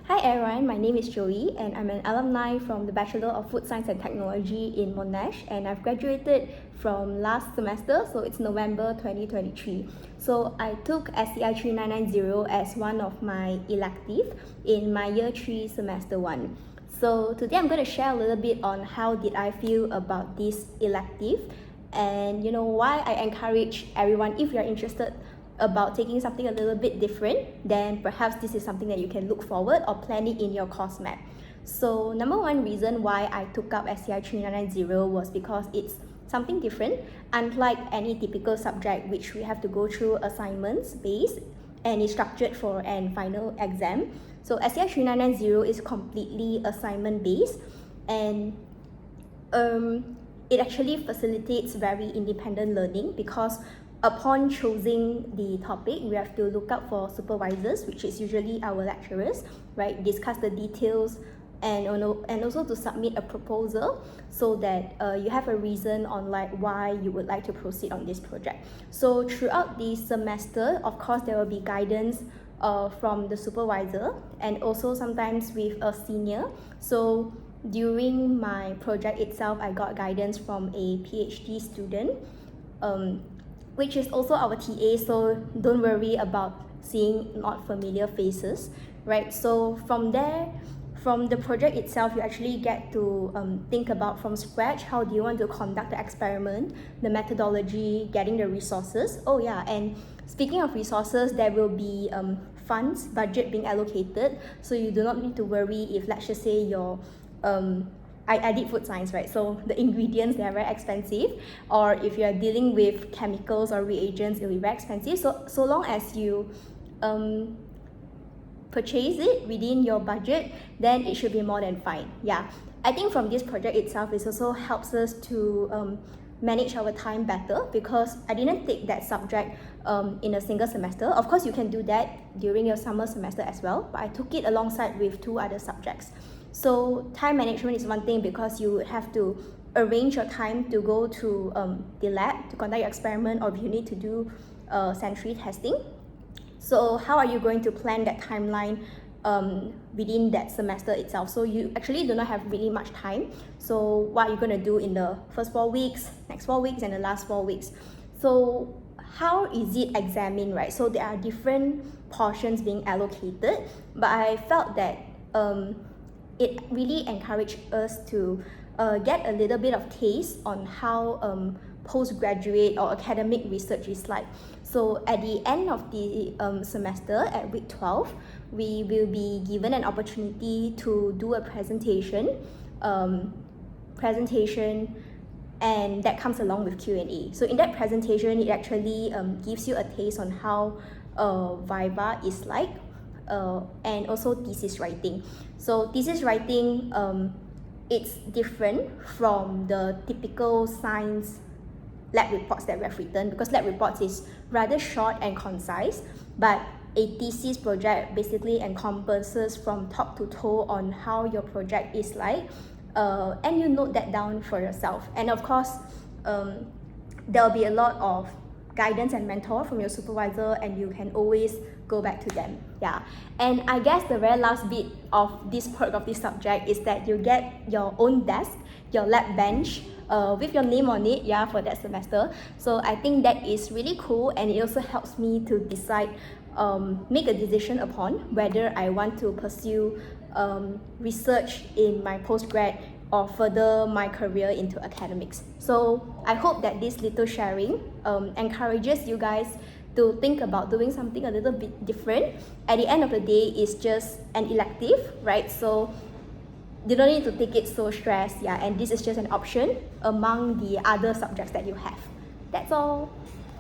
Hi everyone, my name is Joey and I'm an alumni from the Bachelor of Food Science and Technology in Monash, and I've graduated from last semester, so it's November 2023. So I took SCI3990 as one of my elective in my year 3 semester 1. So today I'm going to share a little bit on how did I feel about this elective and why I encourage everyone, if you're interested about taking something a little bit different, then perhaps this is something that you can look forward or plan it in your course map. So number one reason why I took up SCI3990 was because it's something different, unlike any typical subject which we have to go through assignments based and is structured for an final exam. So SCI3990 is completely assignment based, and it actually facilitates very independent learning because upon choosing the topic, we have to look up for supervisors, which is usually our lecturers, right? Discuss the details and also to submit a proposal so that you have a reason on why you would like to proceed on this project. So throughout the semester, of course, there will be guidance from the supervisor and also sometimes with a senior. So during my project itself, I got guidance from a PhD student, which is also our TA, so don't worry about seeing not familiar faces, right? So from there, from the project itself, you actually get to think about from scratch, how do you want to conduct the experiment, the methodology, getting the resources. Oh yeah, and speaking of resources, there will be funds, budget being allocated, so you do not need to worry if, let's just say, your I did food science, right? So the ingredients, they are very expensive, or if you are dealing with chemicals or reagents, it will be very expensive. So long as you purchase it within your budget, then it should be more than fine. Yeah, I think from this project itself, it also helps us to manage our time better, because I didn't take that subject in a single semester. Of course, you can do that during your summer semester as well, but I took it alongside with 2 other subjects. So time management is one thing, because you have to arrange your time to go to the lab to conduct your experiment, or if you need to do sensory testing. So how are you going to plan that timeline within that semester itself? So you actually do not have really much time. So what are you going to do in the first 4 weeks, next 4 weeks, and the last 4 weeks? So how is it examined, right? So there are different portions being allocated, but I felt that it really encouraged us to get a little bit of taste on how postgraduate or academic research is like. So at the end of the semester, at week 12, we will be given an opportunity to do a presentation, and that comes along with Q&A. So in that presentation, it actually gives you a taste on how Viva is like, and also thesis writing. So thesis writing, it's different from the typical science lab reports that we have written, because lab reports is rather short and concise, but a thesis project basically encompasses from top to toe on how your project is like, and you note that down for yourself. And of course, there'll be a lot of guidance and mentor from your supervisor, and you can always go back to them. Yeah, and I guess the very last bit of this perk of this subject is that you get your own desk, your lab bench, with your name on it, yeah, for that semester. So I think that is really cool, and it also helps me to decide, make a decision upon whether I want to pursue research in my postgrad or further my career into academics. So I hope that this little sharing encourages you guys to think about doing something a little bit different. At the end of the day, it's just an elective, right? So you don't need to take it so stressed, yeah, and this is just an option among the other subjects that you have. That's all.